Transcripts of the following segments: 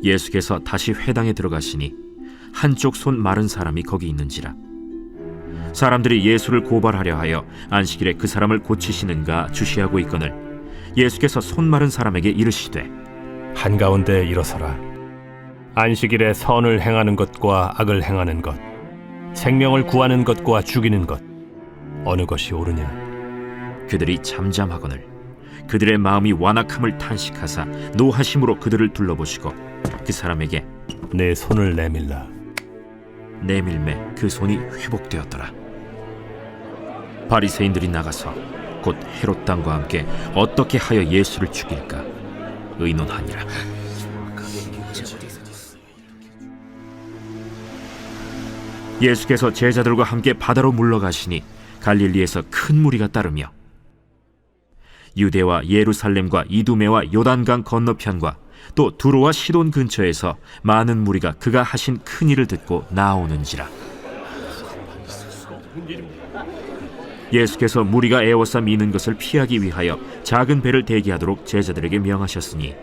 예수께서 다시 회당에 들어가시니 한쪽 손 마른 사람이 거기 있는지라. 사람들이 예수를 고발하려 하여 안식일에 그 사람을 고치시는가 주시하고 있거늘 예수께서 손 마른 사람에게 이르시되 한가운데 일어서라. 안식일에 선을 행하는 것과 악을 행하는 것, 생명을 구하는 것과 죽이는 것, 어느 것이 옳으냐? 그들이 잠잠하거늘 그들의 마음이 완악함을 탄식하사 노하심으로 그들을 둘러보시고 그 사람에게 내 손을 내밀라. 내밀매 그 손이 회복되었더라. 바리새인들이 나가서 곧 헤롯 당과 함께 어떻게 하여 예수를 죽일까 의논하니라. 예수께서 제자들과 함께 바다로 물러가시니 갈릴리에서 큰 무리가 따르며 유대와 예루살렘과 이두메와 요단강 건너편과 또 두로와 시돈 근처에서 많은 무리가 그가 하신 큰 일을 듣고 나오는지라. 예수께서 무리가 애워싸 미는 것을 피하기 위하여 작은 배를 대기하도록 제자들에게 명하셨으니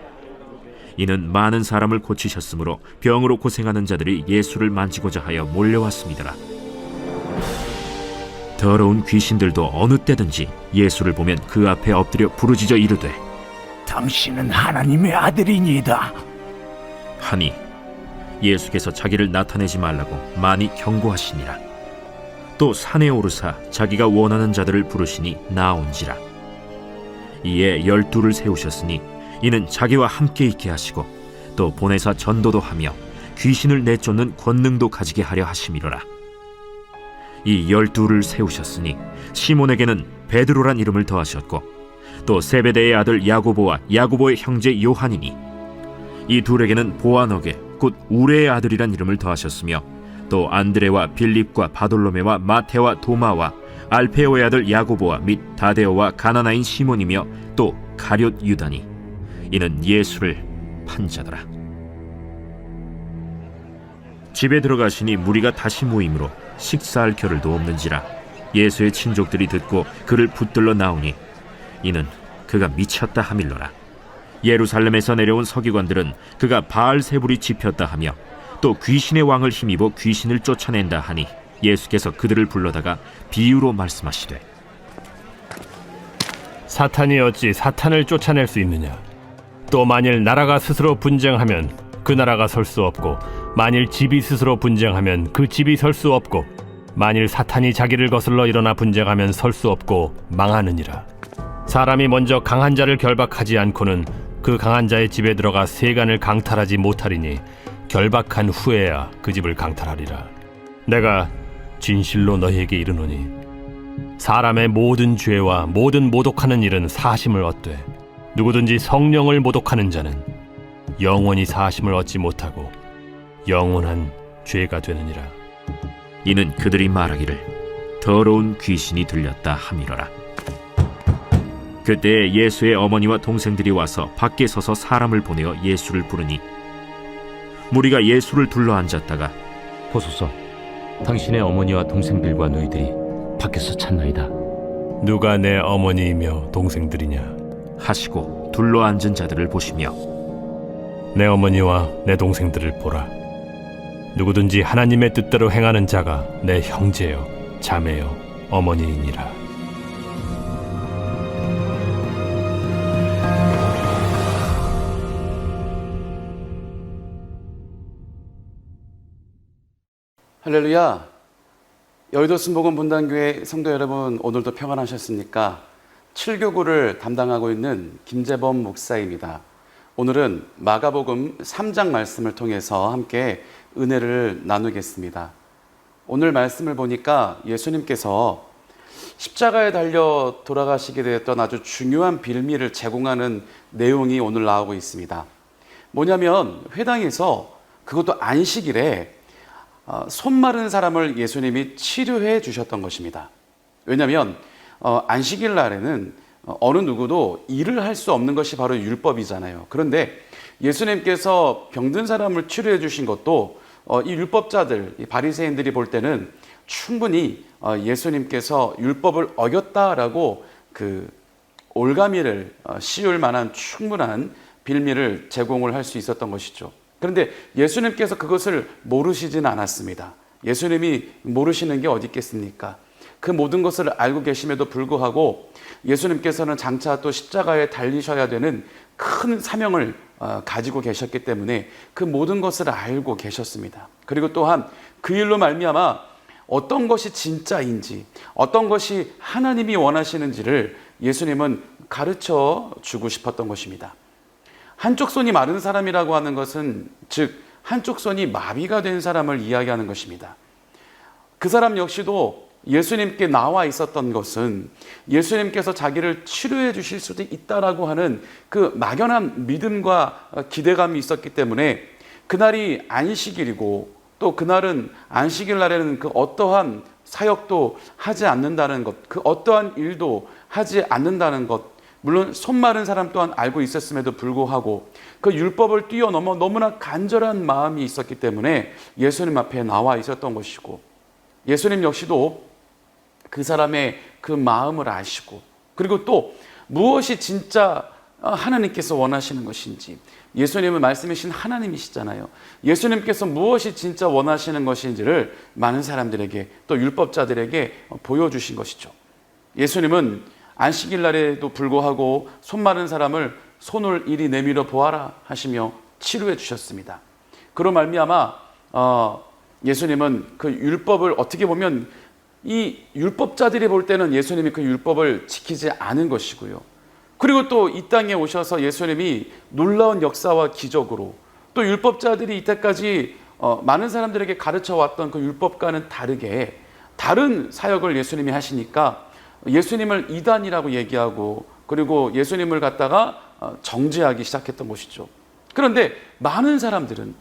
이는 많은 사람을 고치셨으므로 병으로 고생하는 자들이 예수를 만지고자 하여 몰려왔습니다. 더러운 귀신들도 어느 때든지 예수를 보면 그 앞에 엎드려 부르짖어 이르되 당신은 하나님의 아들이니이다 하니 예수께서 자기를 나타내지 말라고 많이 경고하시니라. 또 산에 오르사 자기가 원하는 자들을 부르시니 나온지라. 이에 12를 세우셨으니 이는 자기와 함께 있게 하시고 또 보내사 전도도 하며 귀신을 내쫓는 권능도 가지게 하려 하심이로라. 이 12를 세우셨으니 시몬에게는 베드로란 이름을 더하셨고 또 세베대의 아들 야고보와 야고보의 형제 요한이니 이 둘에게는 보아너게 곧 우레의 아들이란 이름을 더하셨으며 또 안드레와 빌립과 바돌로메와 마테와 도마와 알페오의 아들 야고보와 및 다데오와 가나나인 시몬이며 또 가룟 유다니 이는 예수를 판 자더라. 집에 들어가시니 무리가 다시 모이므로 식사할 겨를도 없는지라. 예수의 친족들이 듣고 그를 붙들러 나오니 이는 그가 미쳤다 하밀러라. 예루살렘에서 내려온 서기관들은 그가 바알세불이 집혔다 하며 또 귀신의 왕을 힘입어 귀신을 쫓아낸다 하니 예수께서 그들을 불러다가 비유로 말씀하시되 사탄이 어찌 사탄을 쫓아낼 수 있느냐? 또 만일 나라가 스스로 분쟁하면 그 나라가 설 수 없고 만일 집이 스스로 분쟁하면 그 집이 설 수 없고 만일 사탄이 자기를 거슬러 일어나 분쟁하면 설 수 없고 망하느니라. 사람이 먼저 강한 자를 결박하지 않고는 그 강한 자의 집에 들어가 세간을 강탈하지 못하리니 결박한 후에야 그 집을 강탈하리라. 내가 진실로 너희에게 이르노니 사람의 모든 죄와 모든 모독하는 일은 사심을 얻되 누구든지 성령을 모독하는 자는 영원히 사심을 얻지 못하고 영원한 죄가 되느니라. 이는 그들이 말하기를 더러운 귀신이 들렸다 함이로라. 그때 예수의 어머니와 동생들이 와서 밖에 서서 사람을 보내어 예수를 부르니 무리가 예수를 둘러 앉았다가 보소서, 당신의 어머니와 동생들과 너희들이 밖에서 찾나이다. 누가 내 어머니이며 동생들이냐? 하시고 둘러 앉은 자들을 보시며 내 어머니와 내 동생들을 보라. 누구든지 하나님의 뜻대로 행하는 자가 내 형제요 자매요 어머니이니라. 할렐루야. 여의도 순복음 분당교회 성도 여러분, 오늘도 평안하셨습니까? 7교구를 담당하고 있는 김재범 목사입니다. 오늘은 마가복음 3장 말씀을 통해서 함께 은혜를 나누겠습니다. 오늘 말씀을 보니까 예수님께서 십자가에 달려 돌아가시게 되었던 아주 중요한 빌미를 제공하는 내용이 오늘 나오고 있습니다. 뭐냐면 회당에서, 그것도 안식일에 손 마른 사람을 예수님이 치료해 주셨던 것입니다. 왜냐하면 안식일 날에는 어느 누구도 일을 할 수 없는 것이 바로 율법이잖아요. 그런데 예수님께서 병든 사람을 치료해 주신 것도 이 율법자들, 이 바리새인들이 볼 때는 충분히 예수님께서 율법을 어겼다라고 그 올가미를 씌울 만한 충분한 빌미를 제공을 할 수 있었던 것이죠. 그런데 예수님께서 그것을 모르시지는 않았습니다. 예수님이 모르시는 게 어디 있겠습니까? 그 모든 것을 알고 계심에도 불구하고 예수님께서는 장차 또 십자가에 달리셔야 되는 큰 사명을 가지고 계셨기 때문에 그 모든 것을 알고 계셨습니다. 그리고 또한 그 일로 말미암아 어떤 것이 진짜인지, 어떤 것이 하나님이 원하시는지를 예수님은 가르쳐 주고 싶었던 것입니다. 한쪽 손이 마른 사람이라고 하는 것은 즉 한쪽 손이 마비가 된 사람을 이야기하는 것입니다. 그 사람 역시도 예수님께 나와 있었던 것은 예수님께서 자기를 치료해 주실 수도 있다라고 하는 그 막연한 믿음과 기대감이 있었기 때문에 그날이 안식일이고 또 그날은 안식일 날에는 그 어떠한 사역도 하지 않는다는 것, 그 어떠한 일도 하지 않는다는 것, 물론 손 마른 사람 또한 알고 있었음에도 불구하고 그 율법을 뛰어넘어 너무나 간절한 마음이 있었기 때문에 예수님 앞에 나와 있었던 것이고, 예수님 역시도 그 사람의 그 마음을 아시고, 그리고 또 무엇이 진짜 하나님께서 원하시는 것인지, 예수님은 말씀이신 하나님이시잖아요. 예수님께서 무엇이 진짜 원하시는 것인지를 많은 사람들에게 또 율법자들에게 보여주신 것이죠. 예수님은 안식일 날에도 불구하고 손 마른 사람을 손을 이리 내밀어 보아라 하시며 치료해 주셨습니다. 그로 말미암아 예수님은 그 율법을 어떻게 보면 이 율법자들이 볼 때는 예수님이 그 율법을 지키지 않은 것이고요. 그리고 또 이 땅에 오셔서 예수님이 놀라운 역사와 기적으로 또 율법자들이 이때까지 많은 사람들에게 가르쳐 왔던 그 율법과는 다르게 다른 사역을 예수님이 하시니까 예수님을 이단이라고 얘기하고 그리고 예수님을 갖다가 정죄하기 시작했던 것이죠. 그런데 많은 사람들은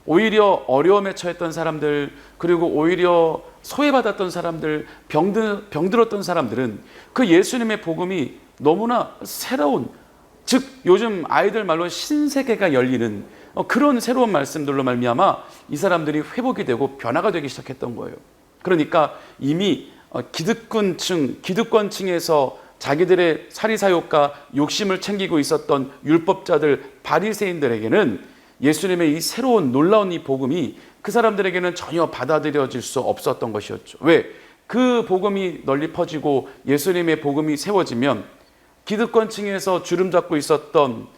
오히려 어려움에 처했던 사람들, 그리고 오히려 소외받았던 사람들, 병들었던 사람들은 그 예수님의 복음이 너무나 새로운, 즉 요즘 아이들 말로 신세계가 열리는 그런 새로운 말씀들로 말미암아 이 사람들이 회복이 되고 변화가 되기 시작했던 거예요. 그러니까 이미 기득권층에서 자기들의 사리사욕과 욕심을 챙기고 있었던 율법자들, 바리새인들에게는 예수님의 이 새로운 놀라운 이 복음이 그 사람들에게는 전혀 받아들여질 수 없었던 것이었죠. 왜? 그 복음이 널리 퍼지고 예수님의 복음이 세워지면 기득권층에서 주름 잡고 있었던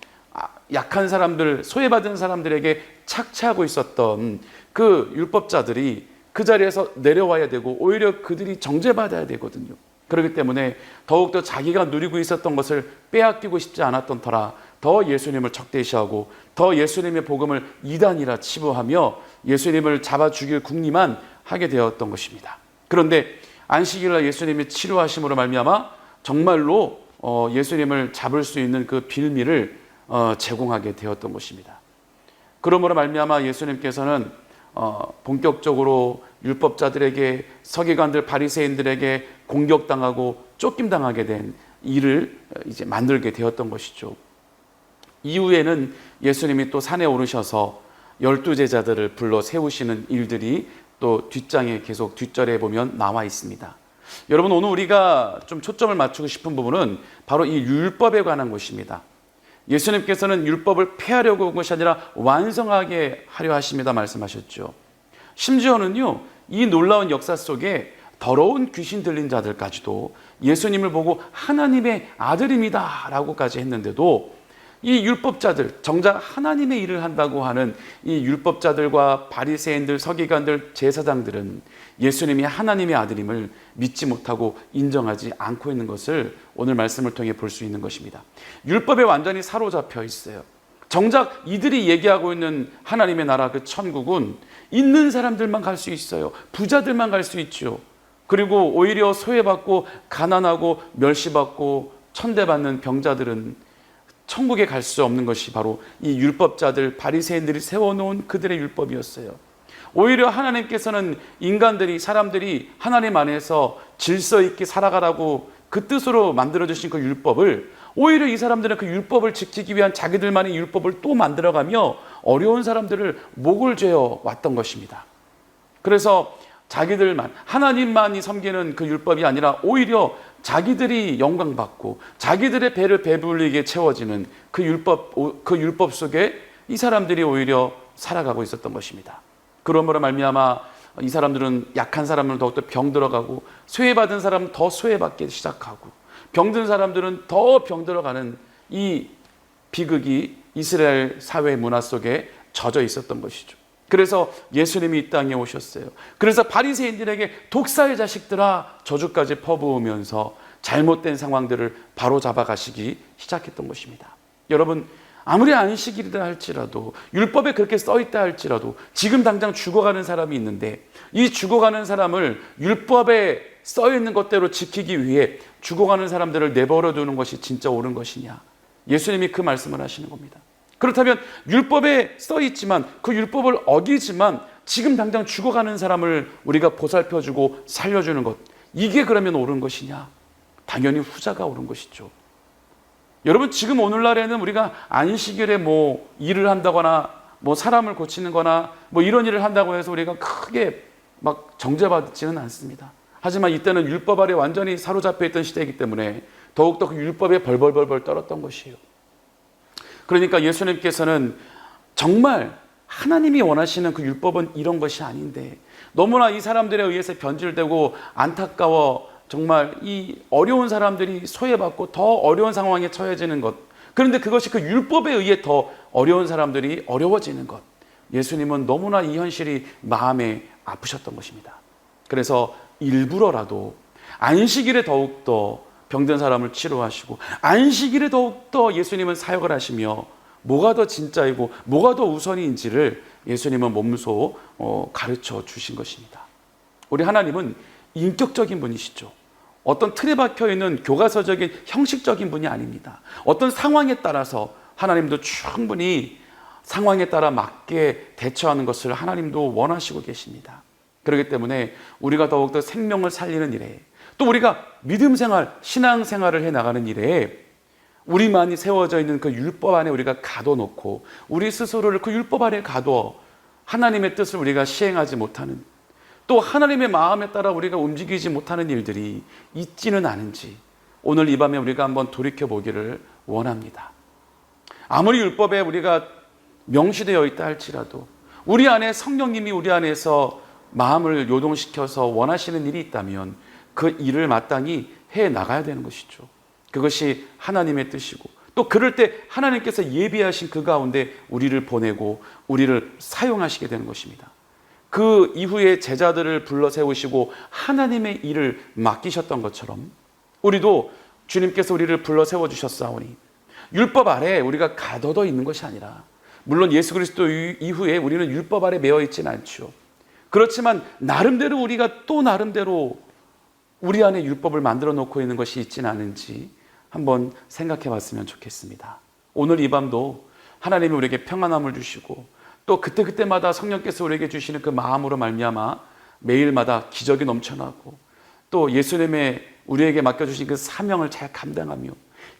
약한 사람들, 소외받은 사람들에게 착취하고 있었던 그 율법자들이 그 자리에서 내려와야 되고 오히려 그들이 정죄받아야 되거든요. 그렇기 때문에 더욱더 자기가 누리고 있었던 것을 빼앗기고 싶지 않았던 터라 더 예수님을 적대시하고 더 예수님의 복음을 이단이라 치부하며 예수님을 잡아 죽일 궁리만 하게 되었던 것입니다. 그런데 안식일날 예수님이 치료하심으로 말미암아 정말로 예수님을 잡을 수 있는 그 빌미를 제공하게 되었던 것입니다. 그러므로 말미암아 예수님께서는 본격적으로 율법자들에게, 서기관들, 바리새인들에게 공격당하고 쫓김당하게 된 일을 이제 만들게 되었던 것이죠. 이후에는 예수님이 또 산에 오르셔서 12제자들을 불러 세우시는 일들이 또 뒷장에 계속 뒷절에 보면 나와 있습니다. 여러분, 오늘 우리가 좀 초점을 맞추고 싶은 부분은 바로 이 율법에 관한 것입니다. 예수님께서는 율법을 폐하려고 온 것이 아니라 완성하게 하려 하십니다 말씀하셨죠. 심지어는요, 이 놀라운 역사 속에 더러운 귀신 들린 자들까지도 예수님을 보고 하나님의 아들입니다 라고까지 했는데도 이 율법자들, 정작 하나님의 일을 한다고 하는 이 율법자들과 바리새인들, 서기관들, 제사장들은 예수님이 하나님의 아들임을 믿지 못하고 인정하지 않고 있는 것을 오늘 말씀을 통해 볼 수 있는 것입니다. 율법에 완전히 사로잡혀 있어요. 정작 이들이 얘기하고 있는 하나님의 나라, 그 천국은 있는 사람들만 갈 수 있어요. 부자들만 갈 수 있죠. 그리고 오히려 소외받고 가난하고 멸시받고 천대받는 병자들은 천국에 갈 수 없는 것이 바로 이 율법자들, 바리새인들이 세워놓은 그들의 율법이었어요. 오히려 하나님께서는 인간들이, 사람들이 하나님 안에서 질서 있게 살아가라고 그 뜻으로 만들어주신 그 율법을 오히려 이 사람들은 그 율법을 지키기 위한 자기들만의 율법을 또 만들어가며 어려운 사람들을 목을 죄어 왔던 것입니다. 그래서 자기들만, 하나님만이 섬기는 그 율법이 아니라 오히려 자기들이 영광받고 자기들의 배를 배불리게 채워지는 그 율법 속에 이 사람들이 오히려 살아가고 있었던 것입니다. 그러므로 말미암아 이 사람들은 약한 사람은 더욱더 병들어가고, 소외받은 사람은 더 소외받기 시작하고, 병든 사람들은 더 병들어가는 이 비극이 이스라엘 사회 문화 속에 젖어 있었던 것이죠. 그래서 예수님이 이 땅에 오셨어요. 그래서 바리새인들에게 독사의 자식들아 저주까지 퍼부으면서 잘못된 상황들을 바로잡아 가시기 시작했던 것입니다. 여러분, 아무리 안식일이라 할지라도, 율법에 그렇게 써있다 할지라도 지금 당장 죽어가는 사람이 있는데, 이 죽어가는 사람을 율법에 써있는 것대로 지키기 위해 죽어가는 사람들을 내버려 두는 것이 진짜 옳은 것이냐? 예수님이 그 말씀을 하시는 겁니다. 그렇다면 율법에 써있지만, 그 율법을 어기지만 지금 당장 죽어가는 사람을 우리가 보살펴주고 살려주는 것, 이게 그러면 옳은 것이냐? 당연히 후자가 옳은 것이죠. 여러분, 지금 오늘날에는 우리가 안식일에 일을 한다거나 사람을 고치는 거나 이런 일을 한다고 해서 우리가 크게 막 정죄받지는 않습니다. 하지만 이때는 율법 아래 완전히 사로잡혀 있던 시대이기 때문에 더욱더 그 율법에 벌벌벌 떨었던 것이에요. 그러니까 예수님께서는 정말 하나님이 원하시는 그 율법은 이런 것이 아닌데, 너무나 이 사람들에 의해서 변질되고 안타까워 정말 이 어려운 사람들이 소외받고 더 어려운 상황에 처해지는 것, 그런데 그것이 그 율법에 의해 더 어려운 사람들이 어려워지는 것, 예수님은 너무나 이 현실이 마음에 아프셨던 것입니다. 그래서 일부러라도 안식일에 더욱더 병든 사람을 치료하시고, 안식일에 더욱더 예수님은 사역을 하시며, 뭐가 더 진짜이고 뭐가 더 우선인지를 예수님은 몸소 가르쳐 주신 것입니다. 우리 하나님은 인격적인 분이시죠. 어떤 틀에 박혀있는 교과서적인 형식적인 분이 아닙니다. 어떤 상황에 따라서 하나님도 충분히 상황에 따라 맞게 대처하는 것을 하나님도 원하시고 계십니다. 그렇기 때문에 우리가 더욱더 생명을 살리는 일에, 또 우리가 믿음 생활, 신앙 생활을 해나가는 일에 우리만이 세워져 있는 그 율법 안에 우리가 가둬놓고 우리 스스로를 그 율법 안에 가두어 하나님의 뜻을 우리가 시행하지 못하는, 또 하나님의 마음에 따라 우리가 움직이지 못하는 일들이 있지는 않은지 오늘 이 밤에 우리가 한번 돌이켜보기를 원합니다. 아무리 율법에 우리가 명시되어 있다 할지라도 우리 안에 성령님이 우리 안에서 마음을 요동시켜서 원하시는 일이 있다면 그 일을 마땅히 해나가야 되는 것이죠. 그것이 하나님의 뜻이고, 또 그럴 때 하나님께서 예비하신 그 가운데 우리를 보내고 우리를 사용하시게 되는 것입니다. 그 이후에 제자들을 불러 세우시고 하나님의 일을 맡기셨던 것처럼 우리도 주님께서 우리를 불러 세워주셨사오니, 율법 아래 우리가 가둬져 있는 것이 아니라, 물론 예수 그리스도 이후에 우리는 율법 아래 매어 있지는 않죠. 그렇지만 나름대로 우리가 또 나름대로 우리 안에 율법을 만들어 놓고 있는 것이 있지는 않은지 한번 생각해 봤으면 좋겠습니다. 오늘 이 밤도 하나님이 우리에게 평안함을 주시고, 또 그때그때마다 성령께서 우리에게 주시는 그 마음으로 말미암아 매일마다 기적이 넘쳐나고, 또 예수님의 우리에게 맡겨주신 그 사명을 잘 감당하며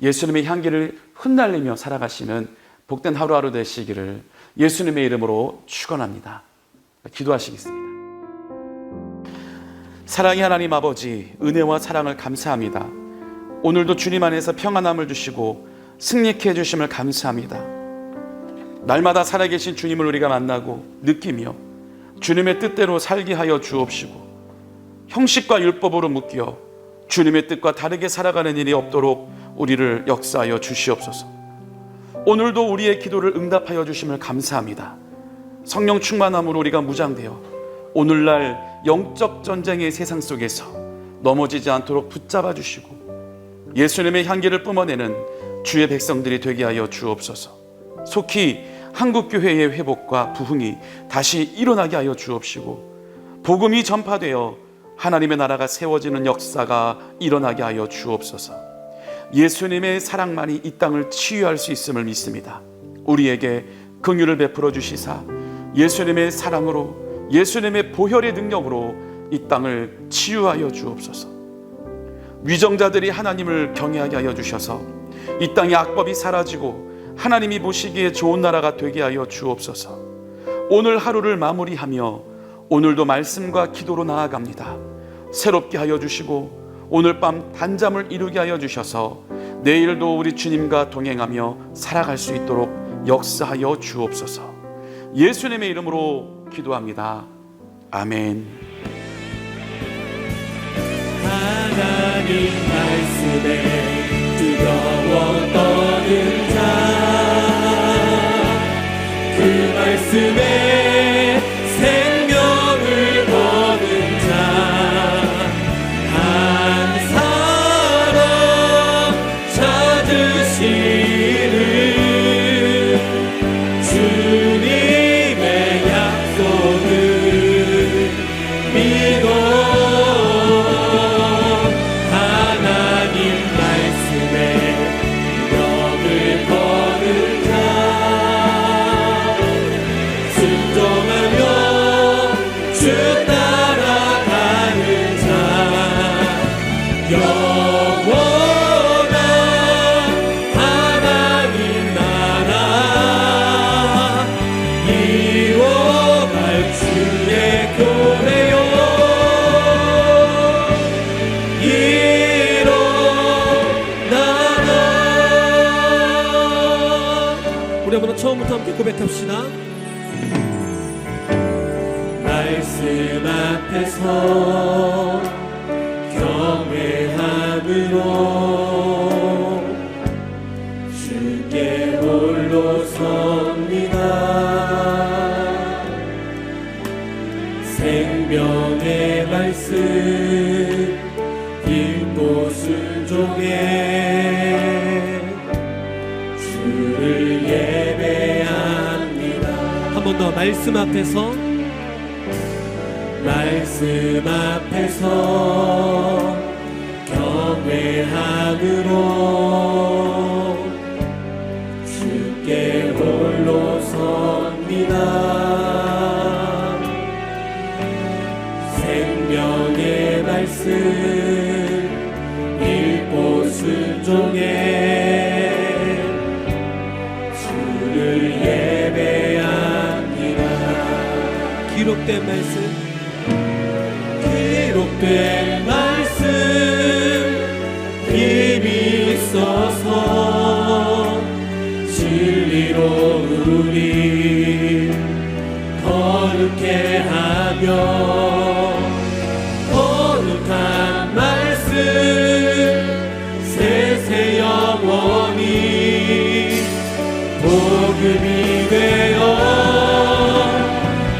예수님의 향기를 흩날리며 살아가시는 복된 하루하루 되시기를 예수님의 이름으로 축원합니다. 기도하시겠습니다. 사랑의 하나님 아버지, 은혜와 사랑을 감사합니다. 오늘도 주님 안에서 평안함을 주시고 승리케 해주심을 감사합니다. 날마다 살아계신 주님을 우리가 만나고 느끼며 주님의 뜻대로 살게 하여 주옵시고, 형식과 율법으로 묶여 주님의 뜻과 다르게 살아가는 일이 없도록 우리를 역사하여 주시옵소서. 오늘도 우리의 기도를 응답하여 주심을 감사합니다. 성령 충만함으로 우리가 무장되어 오늘날 영적 전쟁의 세상 속에서 넘어지지 않도록 붙잡아 주시고 예수님의 향기를 뿜어내는 주의 백성들이 되게 하여 주옵소서. 속히 한국교회의 회복과 부흥이 다시 일어나게 하여 주옵시고, 복음이 전파되어 하나님의 나라가 세워지는 역사가 일어나게 하여 주옵소서. 예수님의 사랑만이 이 땅을 치유할 수 있음을 믿습니다. 우리에게 긍휼을 베풀어 주시사 예수님의 사랑으로, 예수님의 보혈의 능력으로 이 땅을 치유하여 주옵소서. 위정자들이 하나님을 경외하게 하여 주셔서 이 땅의 악법이 사라지고 하나님이 보시기에 좋은 나라가 되게 하여 주옵소서. 오늘 하루를 마무리하며 오늘도 말씀과 기도로 나아갑니다. 새롭게 하여 주시고 오늘 밤 단잠을 이루게 하여 주셔서 내일도 우리 주님과 동행하며 살아갈 수 있도록 역사하여 주옵소서. 예수님의 이름으로 기도합니다. 아멘. 하나님 말씀에 뜨거워 떠는 자, 그 말씀에 생명을 거는 자, 한 사람 찾으시는 주님의 약속을 믿어 하나님 말씀에 명을 거는 자, 순종하며 주 따라가는 자, 영원한 하나님 나라 이뤄갈 주의 교회요 일어나라. 우리 한번 처음부터 함께 고백합시다. 말씀 앞에서 경외함으로 주께 홀로 섭니다. 생명의 말씀 읽고 순종해 주를 예배합니다. 한 번 더 말씀 앞에서 경외함으로 주께 홀로 섭니다. 생명의 말씀 읽고 순종해 주를 예배합니다. 기록된 말씀 힘이 있어서 진리로 우리 거룩해 하며 거룩한 말씀 세세 영원히 복음이 되어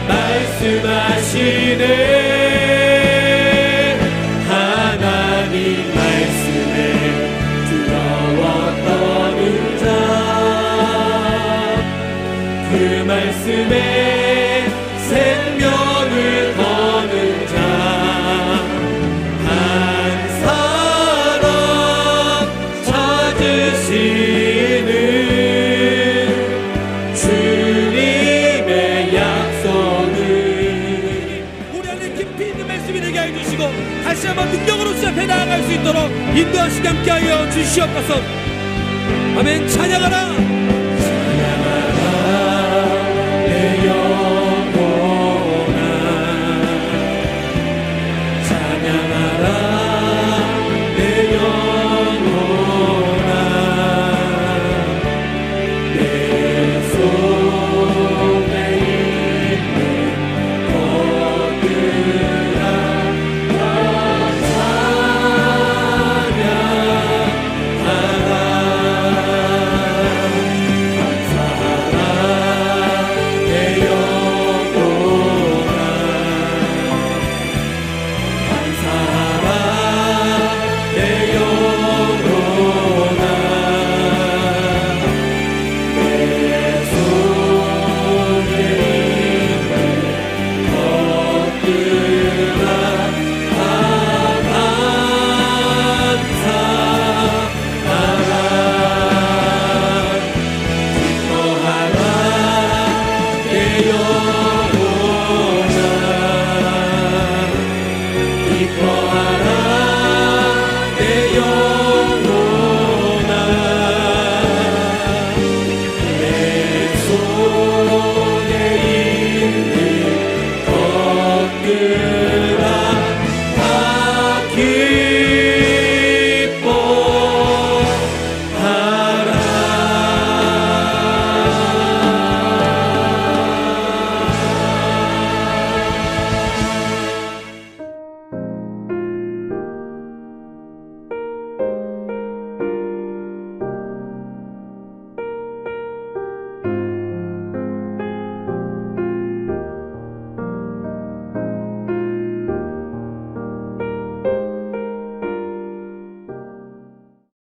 말씀하시네. 말씀에 생명을 거는 자, 한 사람 찾으시는 주님의 약속을 우리 안에 깊이 있는 말씀이 되게 해주시고 다시 한번 능력으로 시작해 나아갈 수 있도록 인도하시게 함께하여 주시옵소서. 아멘. 찬양하라.